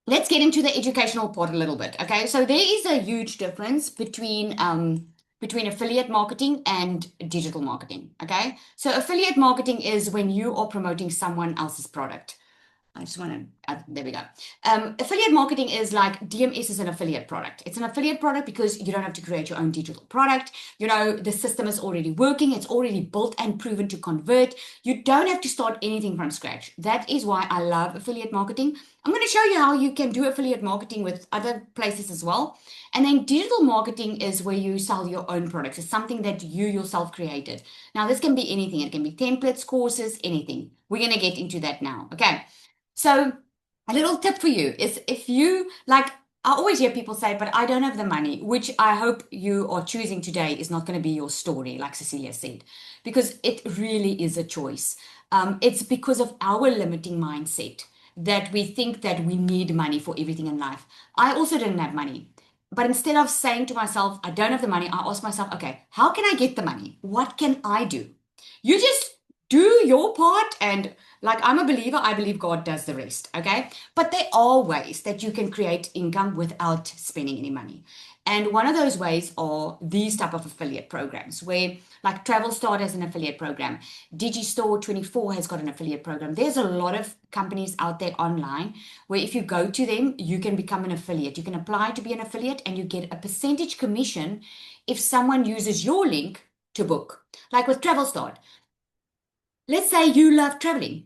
let's get into the educational part a little bit. Okay, so there is a huge difference between affiliate marketing and digital marketing. Okay, so affiliate marketing is when you are promoting someone else's product. I just want to, there we go. Affiliate marketing is like DMS is an affiliate product. It's an affiliate product because you don't have to create your own digital product. You know, the system is already working. It's already built and proven to convert. You don't have to start anything from scratch. That is why I love affiliate marketing. I'm going to show you how you can do affiliate marketing with other places as well. And then digital marketing is where you sell your own products. It's something that you yourself created. Now, this can be anything. It can be templates, courses, anything. We're going to get into that now. Okay. So a little tip for you is if you like, I always hear people say, but I don't have the money, which I hope you are choosing today is not going to be your story, like Cecilia said, because it really is a choice. It's because of our limiting mindset that we think that we need money for everything in life. I also didn't have money. But instead of saying to myself, I don't have the money, I ask myself, okay, how can I get the money? What can I do? You just do your part, and like I'm a believer, I believe God does the rest, okay? But there are ways that you can create income without spending any money. And one of those ways are these type of affiliate programs where like Travel Start has an affiliate program. Digistore 24 has got an affiliate program. There's a lot of companies out there online where if you go to them, you can become an affiliate. You can apply to be an affiliate and you get a percentage commission if someone uses your link to book. Like with Travel Start. Let's say you love traveling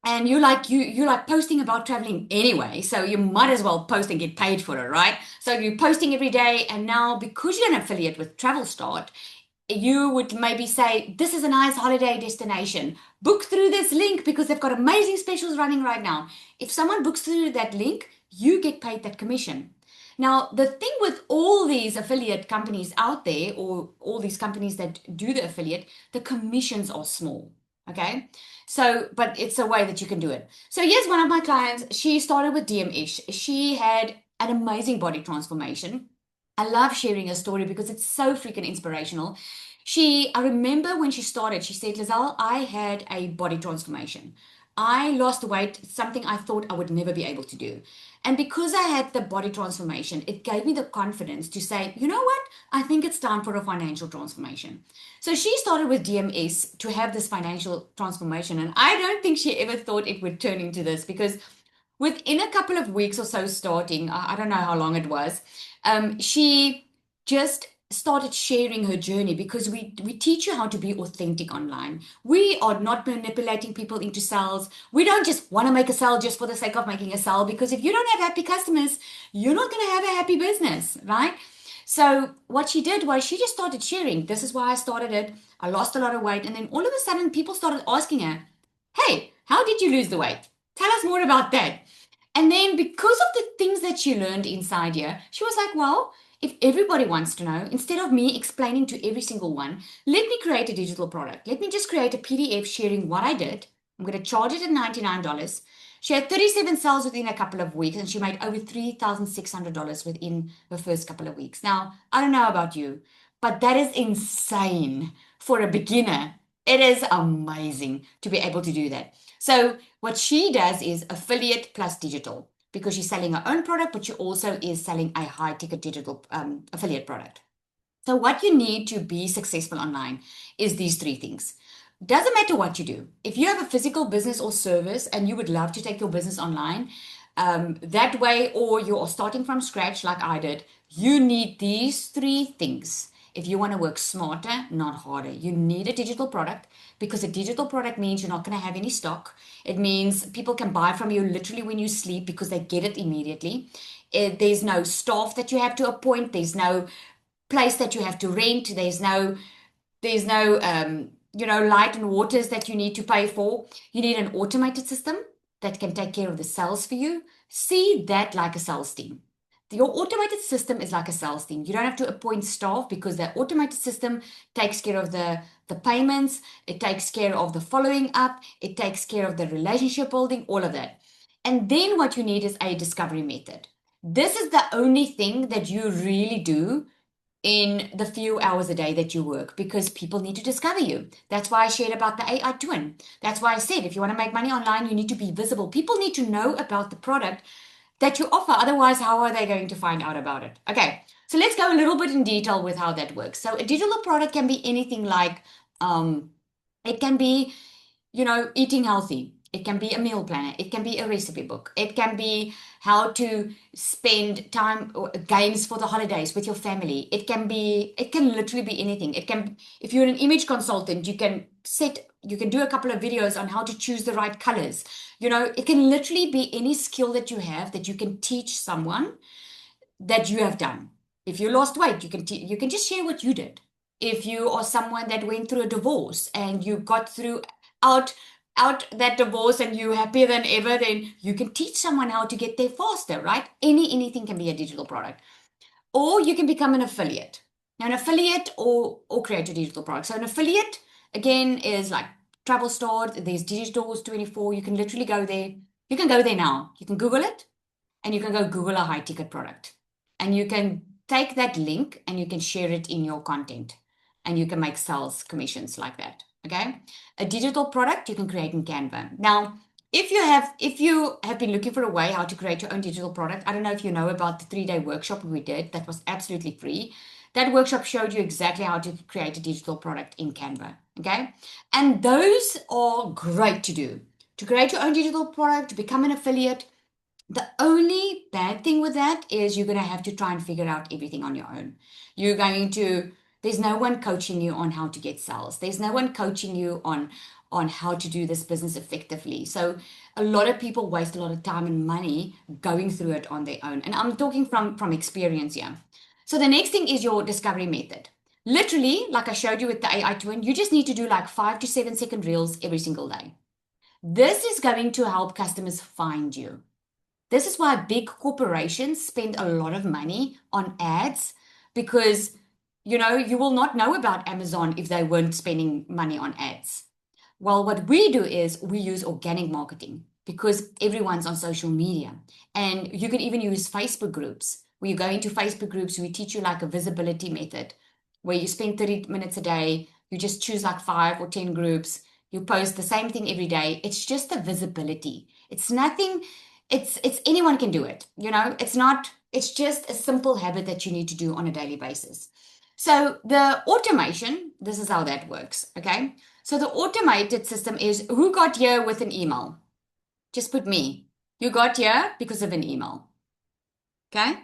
and you like posting about traveling anyway, so you might as well post and get paid for it, right? So you're posting every day, and now because you're an affiliate with Travel Start, you would maybe say, this is a nice holiday destination. Book through this link because they've got amazing specials running right now. If someone books through that link, you get paid that commission. Now, the thing with all these affiliate companies out there, or all these companies that do the affiliate, the commissions are small. Okay. So, but it's a way that you can do it. So here's one of my clients. She started with DMS. She had an amazing body transformation. I love sharing her story because it's so freaking inspirational. I remember when she started, she said, Lizelle, I had a body transformation. I lost weight, something I thought I would never be able to do. And because I had the body transformation, it gave me the confidence to say, you know what? I think it's time for a financial transformation. So she started with DMS to have this financial transformation. And I don't think she ever thought it would turn into this because within a couple of weeks or so starting, I don't know how long it was, she just started sharing her journey because we teach you how to be authentic online. We are not manipulating people into sales. We don't just want to make a sale just for the sake of making a sale, because if you don't have happy customers, you're not going to have a happy business, right? So what she did was she just started sharing. This is why I started it. I lost a lot of weight. And then all of a sudden people started asking her, hey, how did you lose the weight? Tell us more about that. And then because of the things that she learned inside here, she was like, well, if everybody wants to know, instead of me explaining to every single one, let me create a digital product. Let me just create a PDF sharing what I did. I'm going to charge it at $99. She had 37 sales within a couple of weeks, and she made over $3,600 within the first couple of weeks. Now, I don't know about you, but that is insane for a beginner. It is amazing to be able to do that. So what she does is affiliate plus digital, because she's selling her own product, but she also is selling a high ticket digital affiliate product. So what you need to be successful online is these three things. Doesn't matter what you do. If you have a physical business or service and you would love to take your business online that way, or you are starting from scratch like I did, you need these three things. If you want to work smarter, not harder, you need a digital product, because a digital product means you're not going to have any stock. It means people can buy from you literally when you sleep because they get it immediately. There's no staff that you have to appoint. There's no place that you have to rent. There's no light and waters that you need to pay for. You need an automated system that can take care of the sales for you. See that like a sales team. Your automated system is like a sales team. You don't have to appoint staff because the automated system takes care of the payments. It takes care of the following up. It takes care of the relationship building, all of that. And then what you need is a discovery method. This is the only thing that you really do in the few hours a day that you work, because people need to discover you. That's why I shared about the AI twin. That's why I said, if you want to make money online, you need to be visible. People need to know about the product that you offer. Otherwise, how are they going to find out about it? Okay, so let's go a little bit in detail with how that works. So a digital product can be anything like, it can be, eating healthy. It can be a meal planner. It can be a recipe book. It can be how to spend time or games for the holidays with your family. It can literally be anything. If you're an image consultant, you can do a couple of videos on how to choose the right colors. It can literally be any skill that you have that you can teach someone that you have done. If you lost weight, you can just share what you did. If you are someone that went through a divorce and you got through out that divorce and you're happier than ever, then you can teach someone how to get there faster, right? Anything can be a digital product. Or you can become an affiliate. Now, an affiliate or create a digital product. So an affiliate, again, is like Travel Store. There's Digitals 24. You can literally go there. You can go there now. You can Google it, and you can go Google a high ticket product. And you can take that link and you can share it in your content. And you can make sales commissions like that. Okay. A digital product you can create in Canva. Now, if you have been looking for a way how to create your own digital product, I don't know if you know about the 3-day workshop we did that was absolutely free. That workshop showed you exactly how to create a digital product in Canva. Okay. And those are great to do. To create your own digital product, to become an affiliate. The only bad thing with that is you're going to have to try and figure out everything on your own. There's no one coaching you on how to get sales. There's no one coaching you on how to do this business effectively. So a lot of people waste a lot of time and money going through it on their own. And I'm talking from experience here. So the next thing is your discovery method. Literally, like I showed you with the AI twin, you just need to do like 5 to 7 second reels every single day. This is going to help customers find you. This is why big corporations spend a lot of money on ads, because you will not know about Amazon if they weren't spending money on ads. Well, what we do is we use organic marketing because everyone's on social media. And you can even use Facebook groups. Where you go into Facebook groups, we teach you like a visibility method where you spend 30 minutes a day. You just choose like 5 or 10 groups. You post the same thing every day. It's just the visibility. It's nothing. It's anyone can do it. It's just a simple habit that you need to do on a daily basis. So the automation, this is how that works. Okay. So the automated system is who got here with an email? Just put me. You got here because of an email. Okay.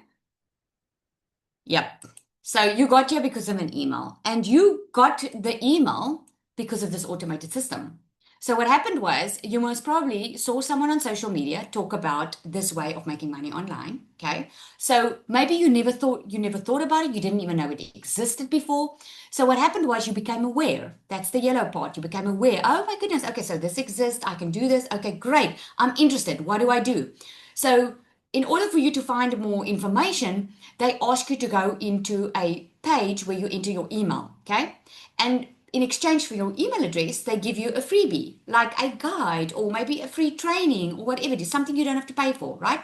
Yep. So you got here because of an email, and you got the email because of this automated system. So what happened was you most probably saw someone on social media talk about this way of making money online. Okay. So maybe you never thought about it. You didn't even know it existed before. So what happened was you became aware. That's the yellow part. You became aware. Oh my goodness. Okay. So this exists. I can do this. Okay, great. I'm interested. What do I do? So in order for you to find more information, they ask you to go into a page where you enter your email. Okay. And in exchange for your email address, they give you a freebie, like a guide or maybe a free training or whatever it is, something you don't have to pay for, right?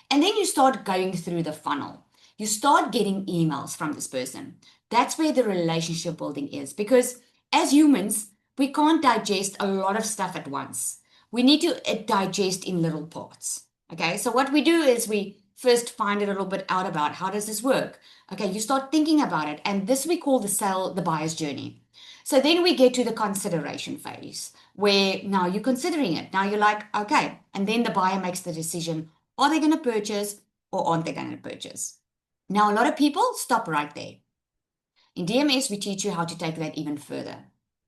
And then you start going through the funnel. You start getting emails from this person. That's where the relationship building is, because as humans, we can't digest a lot of stuff at once. We need to digest in little parts. Okay, so what we do is we first find a little bit out about how does this work. Okay, you start thinking about it, and this we call the buyer's journey. So then we get to the consideration phase where now you're considering it. Now you're like, okay. And then the buyer makes the decision, are they going to purchase or aren't they going to purchase? Now, a lot of people stop right there. In DMS, we teach you how to take that even further.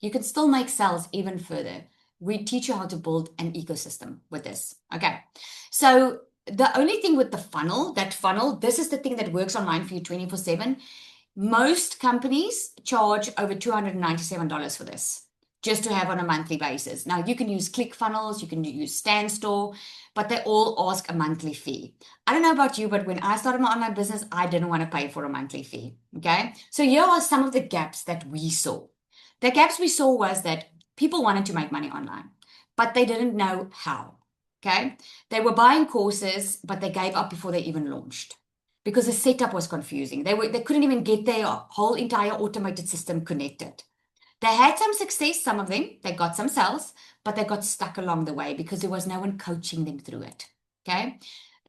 You can still make sales even further. We teach you how to build an ecosystem with this. Okay. So the only thing with the funnel, this is the thing that works online for you 24/7. Most companies charge over $297 for this, just to have on a monthly basis. Now, you can use ClickFunnels, you can use Standstore, but they all ask a monthly fee. I don't know about you, but when I started my online business, I didn't want to pay for a monthly fee. Okay. So here are some of the gaps that we saw. The gaps we saw was that people wanted to make money online, but they didn't know how. Okay. They were buying courses, but they gave up before they even launched, because the setup was confusing. They couldn't even get their whole entire automated system connected. They had some success, some of them. They got some sales, but they got stuck along the way because there was no one coaching them through it. Okay.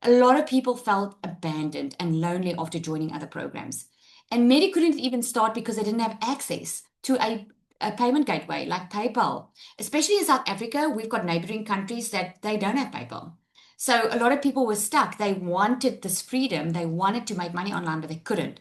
A lot of people felt abandoned and lonely after joining other programs. And many couldn't even start because they didn't have access to a payment gateway like PayPal. Especially in South Africa, we've got neighboring countries that they don't have PayPal. So a lot of people were stuck. They wanted this freedom. They wanted to make money online, but they couldn't.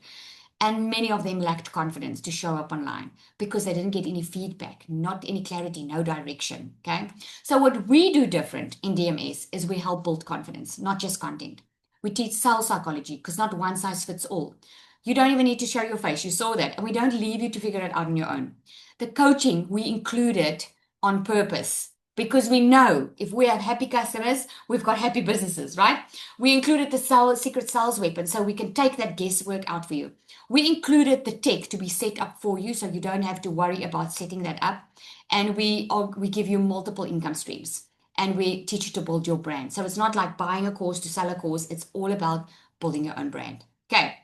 And many of them lacked confidence to show up online because they didn't get any feedback, not any clarity, no direction. Okay. So what we do different in DMS is we help build confidence, not just content. We teach sales psychology because not one size fits all. You don't even need to show your face. You saw that. And we don't leave you to figure it out on your own. The coaching, we include it on purpose because we know if we have happy customers, we've got happy businesses, right? We included the secret sales weapon so we can take that guesswork out for you. We included the tech to be set up for you so you don't have to worry about setting that up. And we give you multiple income streams and we teach you to build your brand. So it's not like buying a course to sell a course. It's all about building your own brand. Okay.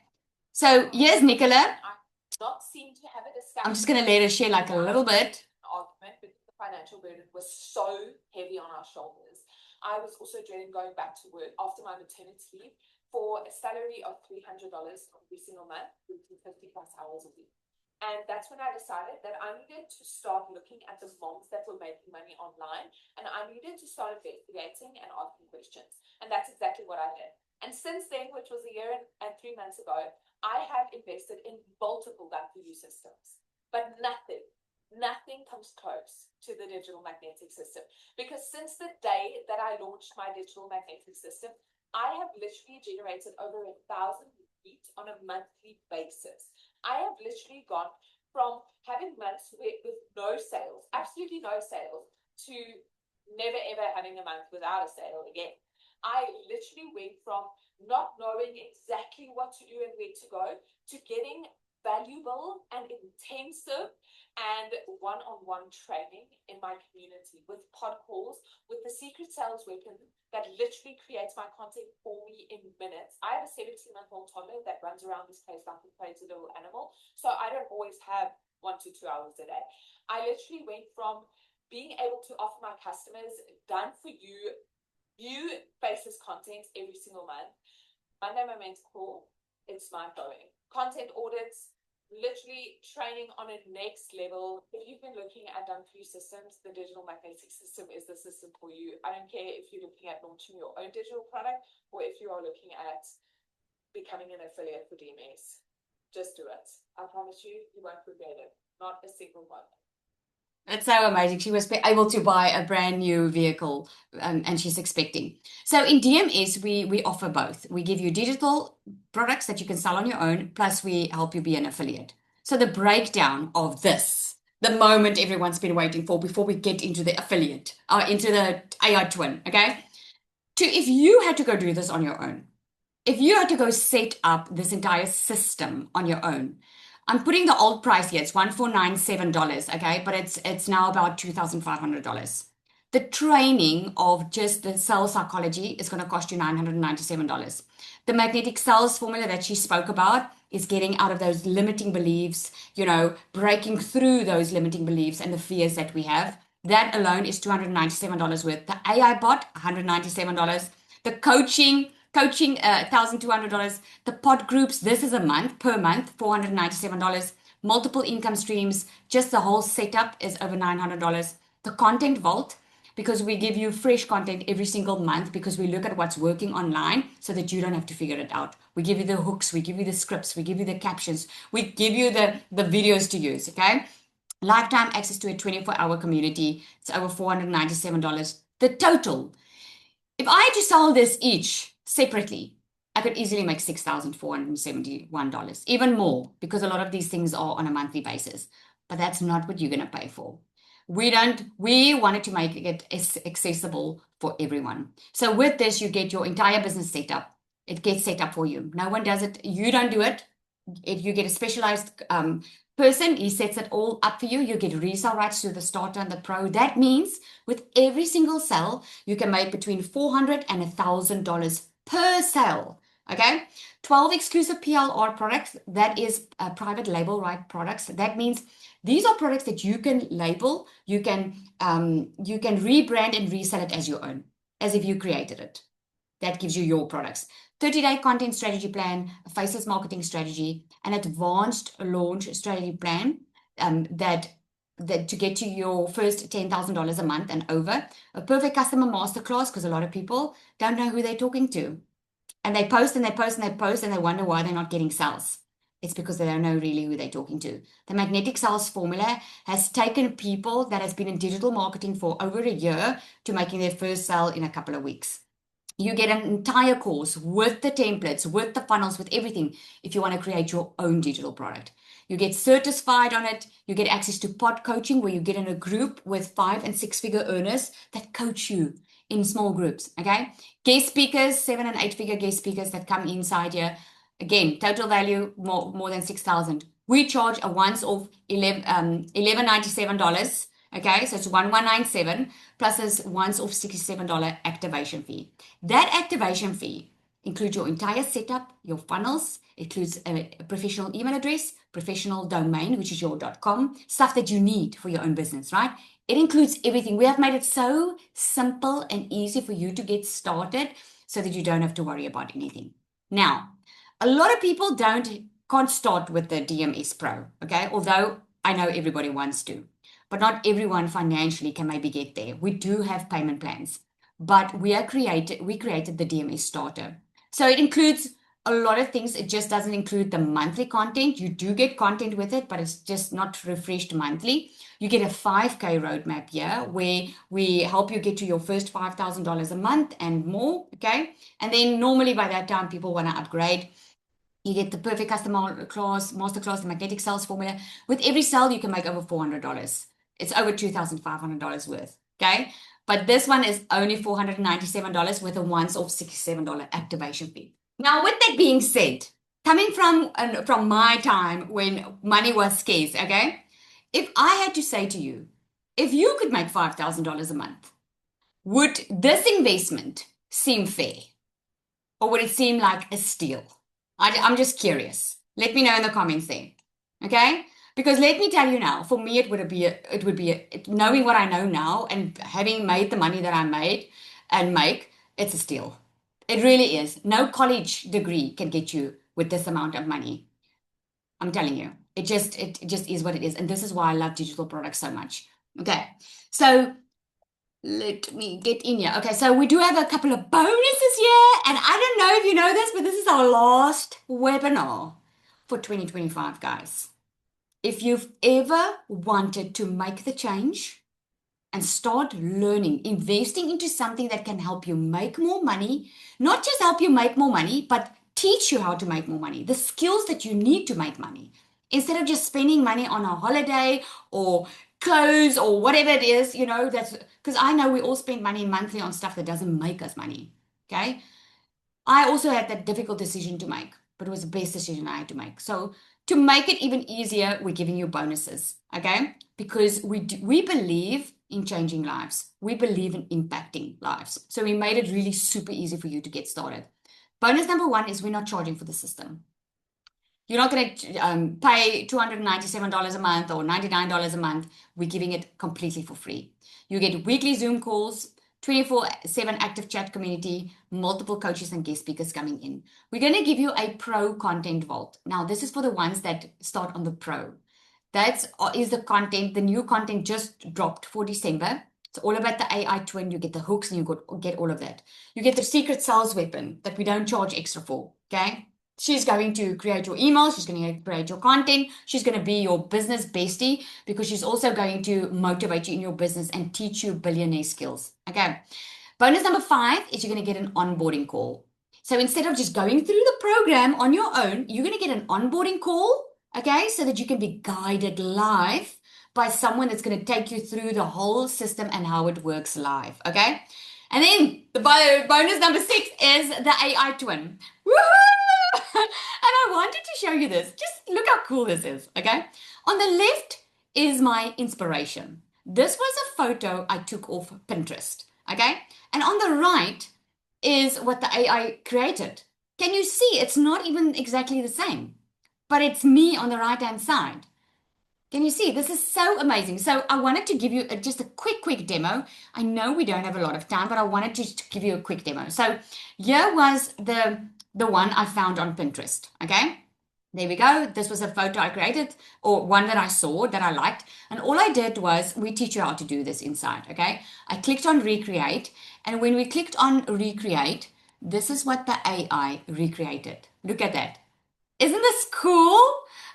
So here's Nicola. Not seem to have a discussion. I'm just going to let her share like a little bit. Argument because the financial burden was so heavy on our shoulders. I was also dreading going back to work after my maternity leave for a salary of $300 every single month, 50 plus hours a week. And that's when I decided that I needed to start looking at the moms that were making money online, and I needed to start investigating and asking questions. And that's exactly what I did. And since then, which was a year and 3 months ago, I have invested in multiple done-for-you systems, but nothing comes close to the digital magnetic system. Because since the day that I launched my digital magnetic system, I have literally generated over 1,000 leads on a monthly basis. I have literally gone from having months with no sales, absolutely no sales, to never ever having a month without a sale again. I literally went from not knowing exactly what to do and where to go to getting valuable and intensive and one-on-one training in my community with pod calls, with the secret sales weapon that literally creates my content for me in minutes. I have a 17-month-old toddler that runs around this place like a crazy little animal, so I don't always have 1 to 2 hours a day. I literally went from being able to offer my customers done for you new faceless content every single month. Monday Momentum Call, it's mind-blowing. Content audits, literally training on a next level. If you've been looking at done-for-you systems, the digital magnetic system is the system for you. I don't care if you're looking at launching your own digital product or if you are looking at becoming an affiliate for DMS. Just do it. I promise you, you won't regret it. Not a single one. It's so amazing. She was able to buy a brand new vehicle and she's expecting. So in DMS, we offer both. We give you digital products that you can sell on your own, plus we help you be an affiliate. So the breakdown of this, the moment everyone's been waiting for before we get into the affiliate, into the AI twin, okay? If you had to go do this on your own, if you had to go set up this entire system on your own, I'm putting the old price here. It's $1,497, okay? But it's now about $2,500. The training of just the sales psychology is going to cost you $997. The magnetic sales formula that she spoke about is getting out of those limiting beliefs, breaking through those limiting beliefs and the fears that we have. That alone is $297 worth. The AI bot, $197. The coaching, $1,200. The pod groups, this is per month, $497. Multiple income streams, just the whole setup is over $900. The content vault, because we give you fresh content every single month because we look at what's working online so that you don't have to figure it out. We give you the hooks, we give you the scripts, we give you the captions, we give you the videos to use, okay? Lifetime access to a 24-hour community. It's over $497. The total, if I had to sell this each separately, I could easily make $6,471, even more, because a lot of these things are on a monthly basis. But that's not what you're going to pay for. We wanted to make it accessible for everyone. So with this, you get your entire business set up. It gets set up for you. No one does it. You don't do it. If you get a specialized person, he sets it all up for you. You get resale rights to the starter and the pro. That means with every single sale, you can make between $400 and $1,000 per sale. Okay, 12 exclusive PLR products. That is private label right products. That means these are products that you can label, you can rebrand and resell it as your own, as if you created it. That gives you your products. 30-day content strategy plan, a faceless marketing strategy, an advanced launch strategy plan that to get to your first $10,000 a month and over, a perfect customer masterclass, because a lot of people don't know who they're talking to. And they post and they post and they post and they wonder why they're not getting sales. It's because they don't know really who they're talking to. The magnetic sales formula has taken people that has been in digital marketing for over a year to making their first sale in a couple of weeks. You get an entire course with the templates, with the funnels, with everything if you want to create your own digital product. You get certified on it. You get access to pod coaching where you get in a group with 5 and 6 figure earners that coach you in small groups. Okay. Guest speakers, 7 and 8 figure guest speakers that come inside here. Again, total value more than 6,000. We charge a once off $1197. Okay, so it's 1197 plus a once off $67 activation fee. That activation fee includes your entire setup, your funnels, includes a professional email address, professional domain, which is your .com, stuff that you need for your own business, right? It includes everything. We have made it so simple and easy for you to get started so that you don't have to worry about anything. Now, a lot of people can't start with the DMS Pro, okay? Although I know everybody wants to, but not everyone financially can maybe get there. We do have payment plans, but we created the DMS Starter. So it includes a lot of things. It just doesn't include the monthly content. You do get content with it, but it's just not refreshed monthly. You get a 5K roadmap here where we help you get to your first $5,000 a month and more, okay? And then normally by that time, people want to upgrade. You get the perfect customer class, masterclass, the magnetic sales formula. With every sale, you can make over $400. It's over $2,500 worth, okay? But this one is only $497 with a once-off $67 activation fee. Now, with that being said, coming from my time when money was scarce, okay? If I had to say to you, if you could make $5,000 a month, would this investment seem fair? Or would it seem like a steal? I'm just curious. Let me know in the comments there, okay? Because let me tell you now, for me, it would be knowing what I know now and having made the money that I made and make, it's a steal. It really is. No college degree can get you with this amount of money. I'm telling you, it just is what it is. And this is why I love digital products so much. Okay, so let me get in here. Okay, so we do have a couple of bonuses here. And I don't know if you know this, but this is our last webinar for 2025, guys. If you've ever wanted to make the change and start learning, investing into something that can help you make more money, not just help you make more money, but teach you how to make more money, the skills that you need to make money, instead of just spending money on a holiday or clothes or whatever it is, that's because I know we all spend money monthly on stuff that doesn't make us money. Okay. I also had that difficult decision to make, but it was the best decision I had to make. So to make it even easier, we're giving you bonuses, okay? Because we believe in changing lives. We believe in impacting lives. So we made it really super easy for you to get started. Bonus number 1 is we're not charging for the system. You're not going to pay $297 a month or $99 a month. We're giving it completely for free. You get weekly Zoom calls, 24/7 active chat community, multiple coaches and guest speakers coming in. We're going to give you a pro content vault. Now, this is for the ones that start on the pro. That is the content. The new content just dropped for December. It's all about the AI twin. You get the hooks and you get all of that. You get the secret sales weapon that we don't charge extra for, okay? She's going to create your emails. She's going to create your content. She's going to be your business bestie because she's also going to motivate you in your business and teach you billionaire skills. Okay. Bonus number 5 is you're going to get an onboarding call. So instead of just going through the program on your own, you're going to get an onboarding call, okay, so that you can be guided live by someone that's going to take you through the whole system and how it works live, okay? And then the bonus number 6 is the AI twin. Woohoo! And I wanted to show you this. Just look how cool this is, okay? On the left is my inspiration. This was a photo I took off Pinterest, okay? And on the right is what the AI created. Can you see? It's not even exactly the same, but it's me on the right-hand side. Can you see? This is so amazing. So I wanted to give you just a quick demo. I know we don't have a lot of time, but I wanted to give you a quick demo. So here was the one I found on Pinterest, okay? There we go. This was a photo I created, or one that I saw that I liked. And all I did was, we teach you how to do this inside, okay? I clicked on recreate. And when we clicked on recreate, this is what the AI recreated. Look at that. Isn't this cool?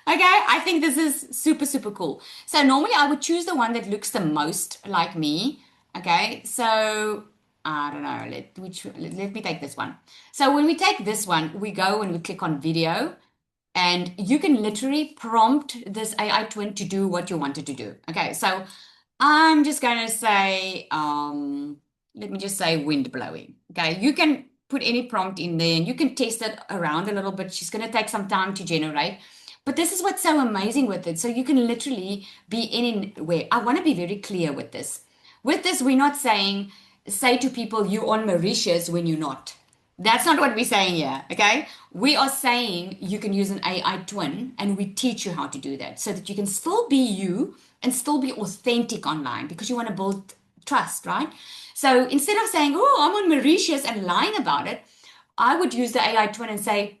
Okay, I think this is super, super cool. So normally I would choose the one that looks the most like me. Okay, so I don't know. Let me take this one. So when we take this one, we go and we click on video, and you can literally prompt this AI twin to do what you want it to do. Okay, so I'm just going to say, let me just say wind blowing. Okay, you can put any prompt in there and you can test it around a little bit. She's going to take some time to generate. But this is what's so amazing with it. So you can literally be anywhere. I want to be very clear with this. With this, we're not saying, say to people, you're on Mauritius when you're not. That's not what we're saying here, okay? We are saying you can use an AI twin, and we teach you how to do that so that you can still be you and still be authentic online, because you want to build trust, right? So instead of saying, oh, I'm on Mauritius and lying about it, I would use the AI twin and say,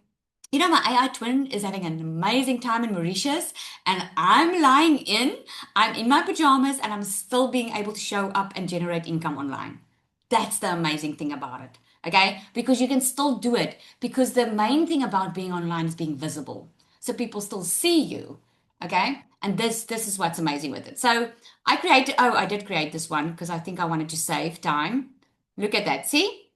you know, my AI twin is having an amazing time in Mauritius, and I'm in my pajamas, and I'm still being able to show up and generate income online. That's the amazing thing about it, okay? Because you can still do it, because the main thing about being online is being visible. So people still see you, okay? And this is what's amazing with it. So I did create this one because I think I wanted to save time. Look at that, see?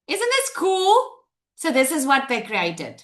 Isn't this cool? So this is what they created.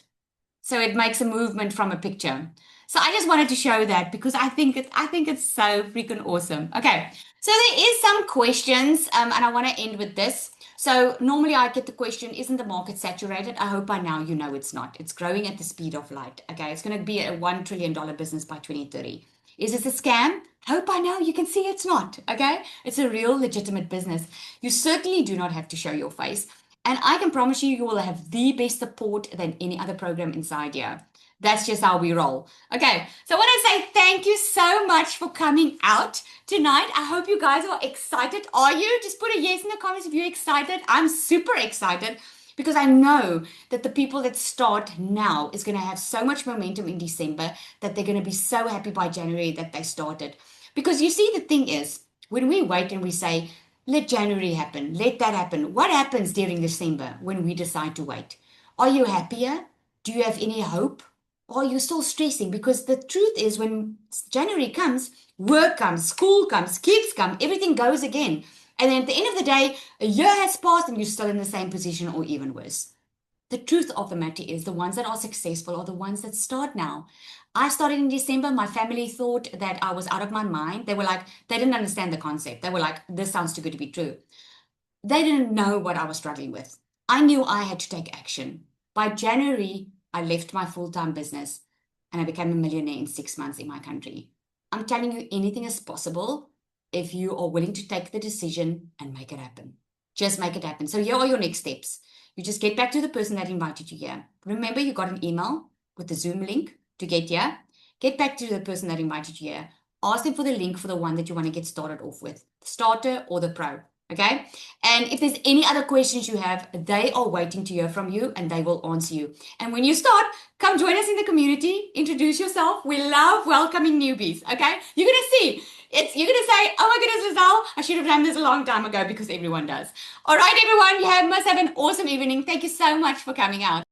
So it makes a movement from a picture. So I just wanted to show that because I think it's so freaking awesome. Okay, so there is some questions, and I want to end with this. So normally I get the question, isn't the market saturated? I hope by now you know it's not. It's growing at the speed of light. Okay, it's going to be a $1 trillion business by 2030. Is this a scam? I hope by now you can see it's not. Okay, it's a real legitimate business. You certainly do not have to show your face. And I can promise you, you will have the best support than any other program inside here. That's just how we roll. Okay, so I want to say thank you so much for coming out tonight. I hope you guys are excited. Are you? Just put a yes in the comments if you're excited. I'm super excited because I know that the people that start now is going to have so much momentum in December that they're going to be so happy by January that they started. Because you see, the thing is, when we wait and we say, let January happen, let that happen, what happens during December when we decide to wait? Are you happier? Do you have any hope? Or are you still stressing? Because the truth is, when January comes, work comes, school comes, kids come, everything goes again. And then at the end of the day, a year has passed and you're still in the same position or even worse. The truth of the matter is, the ones that are successful are the ones that start now. I started in December. My family thought that I was out of my mind. They didn't understand the concept. They were like, this sounds too good to be true. They didn't know what I was struggling with. I knew I had to take action. By January, I left my full-time business and I became a millionaire in 6 months in my country. I'm telling you, anything is possible if you are willing to take the decision and make it happen. Just make it happen. So here are your next steps. You just get back to the person that invited you here. Remember, you got an email with the Zoom link to get here. Get back to the person that invited you here. Ask them for the link for the one that you want to get started off with, the starter or the pro. Okay. And if there's any other questions you have, they are waiting to hear from you and they will answer you. And when you start, come join us in the community, introduce yourself. We love welcoming newbies. Okay. You're going to see. You're going to say, oh my goodness, Lizelle, I should have done this a long time ago, because everyone does. All right, everyone, must have an awesome evening. Thank you so much for coming out.